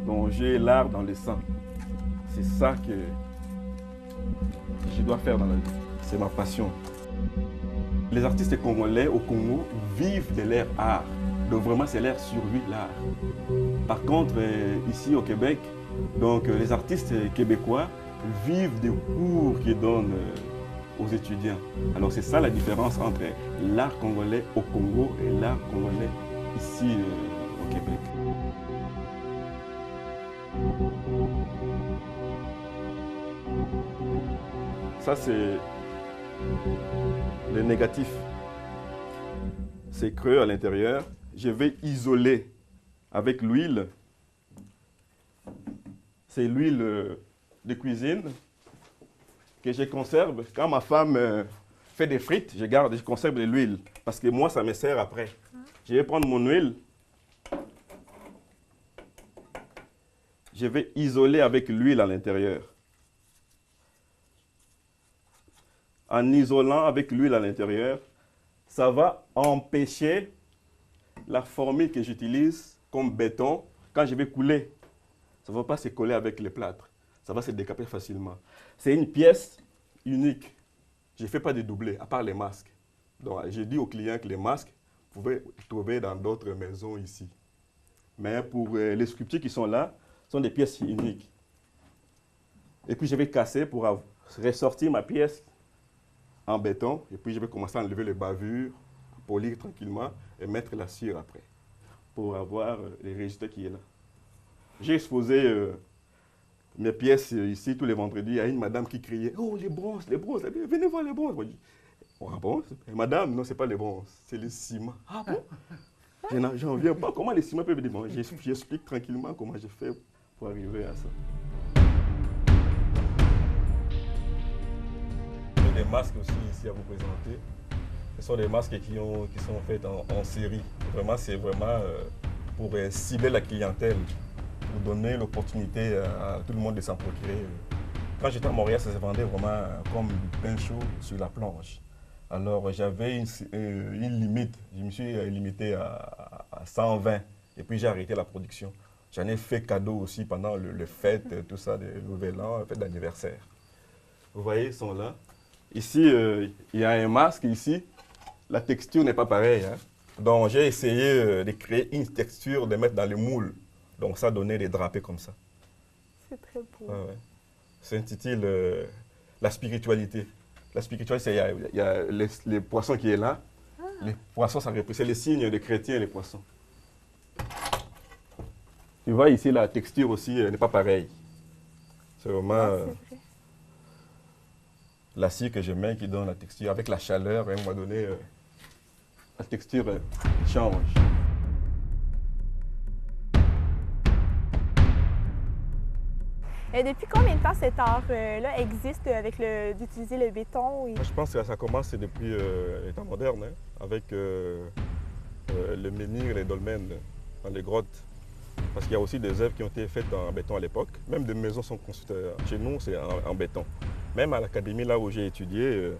Donc j'ai l'art dans le sang. C'est ça que je dois faire dans la vie. C'est ma passion. Les artistes congolais au Congo vivent de leur art. Donc vraiment, c'est leur survie, l'art. Par contre, ici au Québec, donc, les artistes québécois vivent des cours qu'ils donnent aux étudiants. Alors c'est ça la différence entre l'art congolais au Congo et l'art congolais ici au Québec. Ça, c'est le négatif. C'est creux à l'intérieur. Je vais isoler avec l'huile. C'est l'huile de cuisine que je conserve. Quand ma femme fait des frites, je conserve de l'huile. Parce que moi, ça me sert après. Je vais prendre mon huile. Je vais isoler avec l'huile à l'intérieur. En isolant avec l'huile à l'intérieur, ça va empêcher la formule que j'utilise comme béton. Quand je vais couler, ça ne va pas se coller avec les plâtres. Ça va se décaper facilement. C'est une pièce unique. Je ne fais pas de doublés, à part les masques. Donc, j'ai dit aux clients que les masques, vous pouvez les trouver dans d'autres maisons ici. Mais pour les sculptures qui sont là, ce sont des pièces uniques. Et puis, je vais casser pour ressortir ma pièce en béton. Et puis, je vais commencer à enlever les bavures, polir tranquillement et mettre la cire après pour avoir les résultats qui est là. J'ai exposé mes pièces ici tous les vendredis. Il y a une madame qui criait « Oh, les bronzes, les bronzes, venez voir les bronzes !» Moi, je dis « Oh, ah bon? Madame, non, ce n'est pas les bronzes, c'est le ciment. » « Ah bon? Je n'en viens pas. Comment les ciments peuvent venir? » Bon, j'explique tranquillement comment j'ai fait pour arriver à ça. J'ai des masques aussi ici à vous présenter. Ce sont des masques qui sont faits en série. Vraiment, c'est vraiment pour cibler la clientèle, pour donner l'opportunité à tout le monde de s'en procurer. Quand j'étais à Montréal, ça se vendait vraiment comme du pain chaud sur la planche. Alors j'avais une limite, je me suis limité à 120 et puis j'ai arrêté la production. J'en ai fait cadeau aussi pendant le fête, tout ça, le nouvel an, le fête d'anniversaire. Vous voyez, ils sont là. Ici, il y a un masque ici. La texture n'est pas pareille. Hein. Donc j'ai essayé de créer une texture, de mettre dans le moule. Donc ça donnait des drapés comme ça. C'est très beau. Ah ouais. Ça s'intitule la spiritualité. La spiritualité, il y a les poissons qui est là. Ah. Les poissons, c'est les signes des chrétiens, les poissons. Tu vois ici, la texture aussi n'est pas pareille. C'est vraiment la cire que je mets qui donne la texture. Avec la chaleur, à un moment donné, la texture change. Et depuis combien de temps cet art-là existe avec d'utiliser le béton? Je pense que ça commence depuis les temps modernes, hein, avec le menhir et les dolmens dans les grottes. Parce qu'il y a aussi des œuvres qui ont été faites en béton à l'époque. Même des maisons sont construites chez nous, c'est en béton. Même à l'académie, là où j'ai étudié,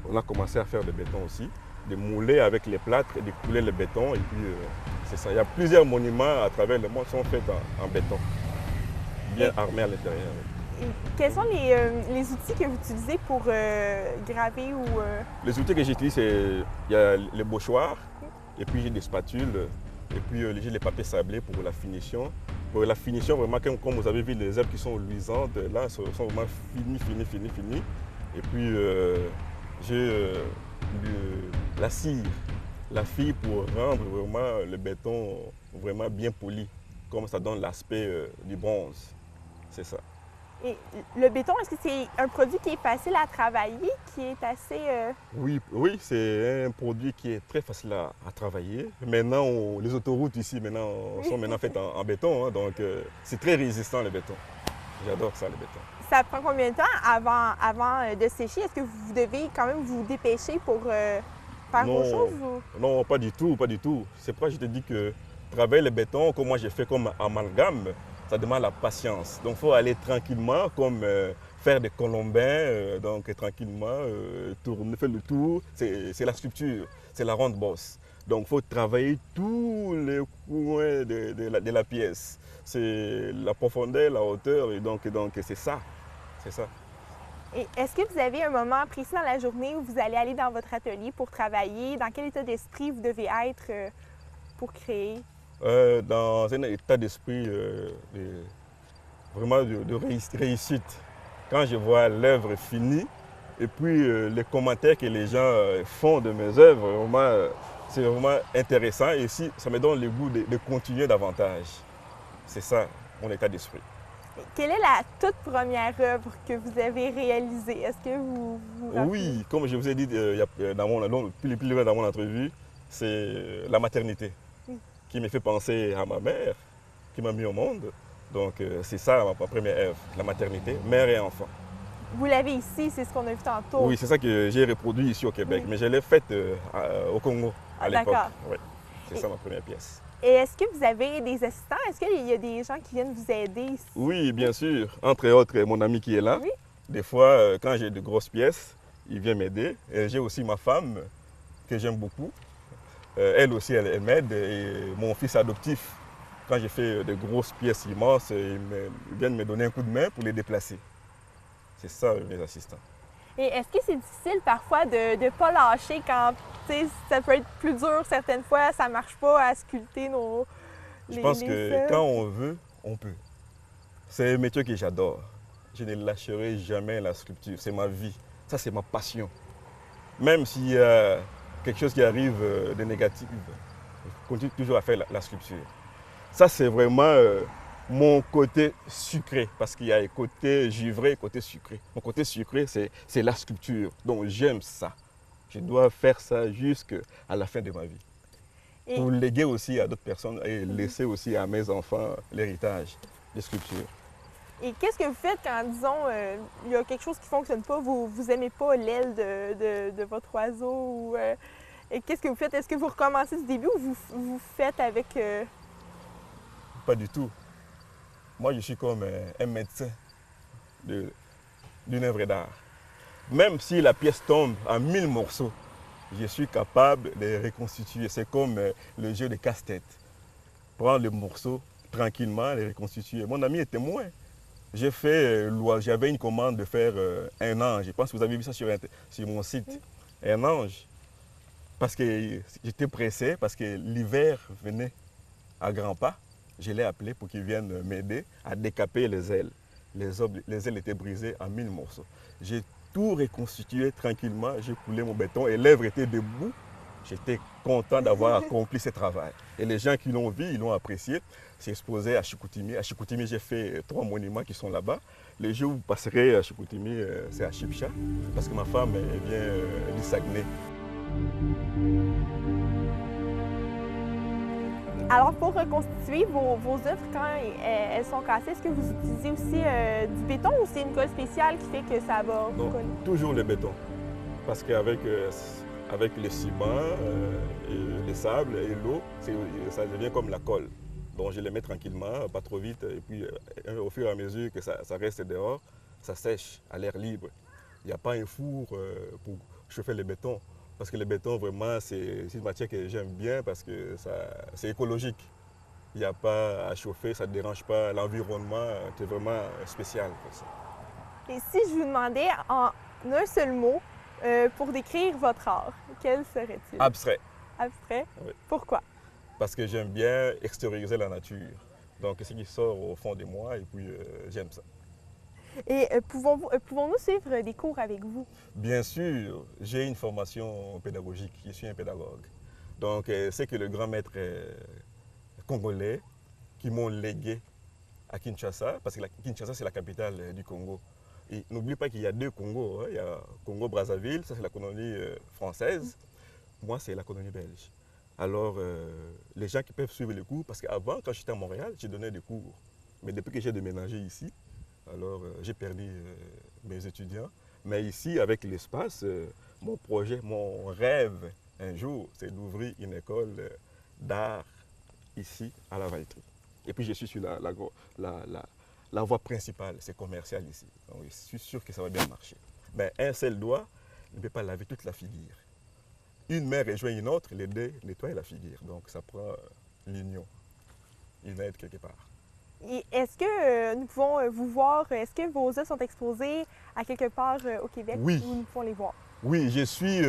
on a commencé à faire du béton aussi, de mouler avec les plâtres et de couler le béton. Et puis, c'est ça. Il y a plusieurs monuments à travers le monde qui sont faits en béton, bien armés à l'intérieur. Quels sont les outils que vous utilisez pour graver ou... Les outils que j'utilise, il y a les bouchoirs, et puis j'ai des spatules, et puis j'ai les papiers sablés pour la finition. Pour la finition, vraiment, comme vous avez vu, les œuvres qui sont luisantes, là, sont vraiment finies. Et puis, j'ai la cire, la fille pour rendre vraiment le béton vraiment bien poli, comme ça donne l'aspect du bronze. C'est ça. Et le béton, est-ce que c'est un produit qui est facile à travailler, qui est assez... Oui, c'est un produit qui est très facile à travailler. Maintenant, les autoroutes ici sont maintenant faites en béton, hein, donc c'est très résistant le béton. J'adore ça, le béton. Ça prend combien de temps avant de sécher? Est-ce que vous devez quand même vous dépêcher pour faire autre chose? Ou... Non, pas du tout. C'est pourquoi je te dis que travailler le béton, comme moi j'ai fait comme amalgame, ça demande la patience. Donc il faut aller tranquillement, comme faire des colombins, donc tranquillement, tourner, faire le tour, c'est la sculpture, c'est la ronde bosse. Donc il faut travailler tous les coins de la pièce. C'est la profondeur, la hauteur, et donc c'est ça. C'est ça. Et est-ce que vous avez un moment précis dans la journée où vous allez aller dans votre atelier pour travailler? Dans quel état d'esprit vous devez être pour créer? Dans un état d'esprit vraiment de réussite. Quand je vois l'œuvre finie, et puis les commentaires que les gens font de mes œuvres, vraiment, c'est vraiment intéressant. Et aussi, ça me donne le goût de continuer davantage. C'est ça, mon état d'esprit. Quelle est la toute première œuvre que vous avez réalisée? Est-ce que vous rappelez? Oui, comme je vous ai dit plus loin dans mon entrevue, c'est la maternité qui me fait penser à ma mère, qui m'a mis au monde. Donc c'est ça ma première œuvre, la maternité, mère et enfant. Vous l'avez ici, c'est ce qu'on a vu tantôt. Oui, c'est ça que j'ai reproduit ici au Québec, mais je l'ai faite au Congo à l'époque. Oui, c'est ça ma première pièce. Et est-ce que vous avez des assistants? Est-ce qu'il y a des gens qui viennent vous aider ici? Oui, bien sûr. Entre autres, mon ami qui est là. Oui. Des fois, quand j'ai de grosses pièces, il vient m'aider. J'ai aussi ma femme, que j'aime beaucoup. Elle aussi, elle m'aide. Et mon fils adoptif, quand j'ai fait de grosses pièces immenses, ils viennent me donner un coup de main pour les déplacer. C'est ça, mes assistants. Et est-ce que c'est difficile parfois de ne pas lâcher quand ça peut être plus dur certaines fois, ça ne marche pas à sculpter nos... Je pense que quand on veut, on peut. C'est un métier que j'adore. Je ne lâcherai jamais la sculpture. C'est ma vie. Ça, c'est ma passion. Même s'il y a quelque chose qui arrive de négatif, je continue toujours à faire la sculpture. Ça, c'est vraiment mon côté sucré, parce qu'il y a le côté givré et le côté sucré. Mon côté sucré, c'est la sculpture. Donc, j'aime ça. Je dois faire ça jusqu'à la fin de ma vie. Pour léguer aussi à d'autres personnes et laisser aussi à mes enfants l'héritage des sculptures. Et qu'est-ce que vous faites quand, disons, il y a quelque chose qui ne fonctionne pas, vous n'aimez pas l'aile de votre oiseau? Ou, et qu'est-ce que vous faites? Est-ce que vous recommencez du début ou vous faites avec... Pas du tout. Moi, je suis comme un médecin d'une œuvre d'art. Même si la pièce tombe en 1000 morceaux, je suis capable de les reconstituer. C'est comme le jeu de casse-tête. Prendre les morceaux tranquillement, les reconstituer. Mon ami est témoin. J'avais une commande de faire un ange. Je pense que vous avez vu ça sur mon site. Un ange. Parce que j'étais pressé, parce que l'hiver venait à grands pas. Je l'ai appelé pour qu'il vienne m'aider à décaper les ailes. Les ailes étaient brisées en 1000 morceaux. J'ai tout reconstitué tranquillement, j'ai coulé mon béton et l'œuvre était debout. J'étais content d'avoir accompli ce travail. Et les gens qui l'ont vu, ils l'ont apprécié. C'est exposé à Chicoutimi. À Chicoutimi, j'ai fait 3 monuments qui sont là-bas. Le jour où vous passerez à Chicoutimi, c'est à Chipcha, parce que ma femme vient du Saguenay. Alors, pour reconstituer vos œuvres, quand elles sont cassées, est-ce que vous utilisez aussi du béton ou c'est une colle spéciale qui fait que ça va coller? Toujours le béton. Parce qu'avec le ciment, et le sable et l'eau, ça devient comme la colle. Donc je les mets tranquillement, pas trop vite, et puis au fur et à mesure que ça reste dehors, ça sèche à l'air libre. Il n'y a pas un four pour chauffer le béton. Parce que le béton, vraiment, c'est une matière que j'aime bien parce que c'est écologique. Il n'y a pas à chauffer, ça ne dérange pas l'environnement. C'est vraiment spécial pour ça. Et si je vous demandais en un seul mot pour décrire votre art, quel serait-il? Abstrait. Abstrait? Oui. Pourquoi? Parce que j'aime bien extérioriser la nature. Donc, c'est ce qui sort au fond de moi et puis j'aime ça. Et pouvons-nous suivre des cours avec vous? Bien sûr, j'ai une formation pédagogique, je suis un pédagogue. Donc, c'est que le grand maître congolais qui m'ont légué à Kinshasa, parce que Kinshasa, c'est la capitale du Congo. Et n'oublie pas qu'il y a 2 Congos. Hein. Il y a Congo-Brazzaville, ça c'est la colonie française. Moi, c'est la colonie belge. Alors, les gens qui peuvent suivre les cours, parce qu'avant, quand j'étais à Montréal, j'ai donné des cours. Mais depuis que j'ai déménagé ici, alors j'ai perdu mes étudiants. Mais ici, avec l'espace, mon projet, mon rêve, un jour, c'est d'ouvrir une école d'art ici, à la Valtrie. Et puis, je suis sur la voie principale, c'est commercial ici. Donc, je suis sûr que ça va bien marcher. Mais un seul doigt ne peut pas laver toute la figure. Une main rejoint une autre, les deux nettoient la figure. Donc ça prend l'union, une aide quelque part. Et est-ce que nous pouvons vous voir, est-ce que vos œuvres sont exposées à quelque part au Québec Oui. où nous pouvons les voir? Oui, je suis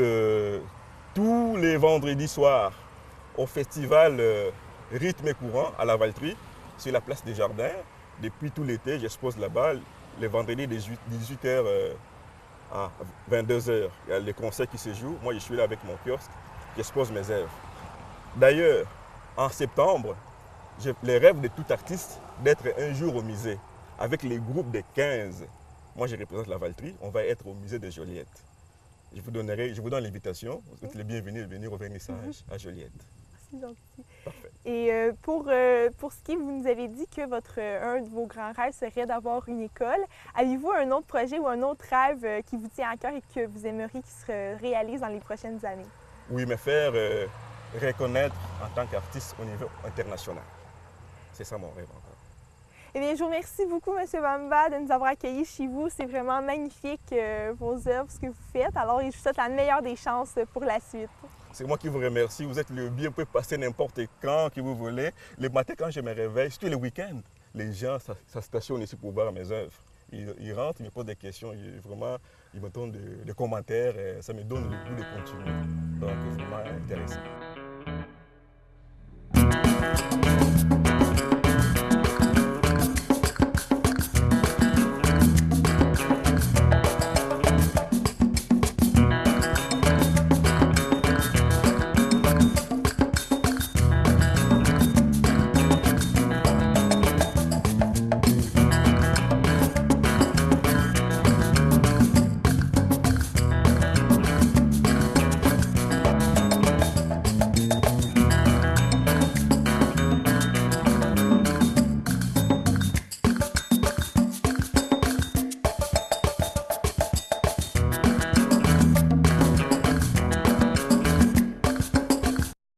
tous les vendredis soirs au festival Rythme et Courant à la Valtrie, sur la place des Jardins. Depuis tout l'été, j'expose là-bas les vendredis de 18h à 22h. Il y a les concerts qui se jouent. Moi, je suis là avec mon kiosque, j'expose mes œuvres. D'ailleurs, en septembre, j'ai le rêve de tout artiste d'être un jour au musée avec les groupes de 15. Moi, je représente la Valtrie. On va être au musée de Joliette. Je vous donne l'invitation. Vous êtes les bienvenus de venir au vernissage à Joliette. C'est gentil. Parfait. Et pour ce qui est, vous nous avez dit que un de vos grands rêves serait d'avoir une école. Avez-vous un autre projet ou un autre rêve qui vous tient à cœur et que vous aimeriez qu'il se réalise dans les prochaines années? Oui, me faire reconnaître en tant qu'artiste au niveau international. C'est ça mon rêve encore. Eh bien, je vous remercie beaucoup, M. Bamba, de nous avoir accueillis chez vous. C'est vraiment magnifique, vos œuvres, ce que vous faites. Alors, je vous souhaite la meilleure des chances pour la suite. C'est moi qui vous remercie. Vous êtes le bien. Vous pouvez passer n'importe quand que vous voulez. Le matin, quand je me réveille, surtout le week-end, les gens ça stationne ici pour voir mes œuvres. Ils rentrent, ils me posent des questions. Ils me donnent des commentaires. Et ça me donne le goût de continuer. Donc, vraiment intéressant.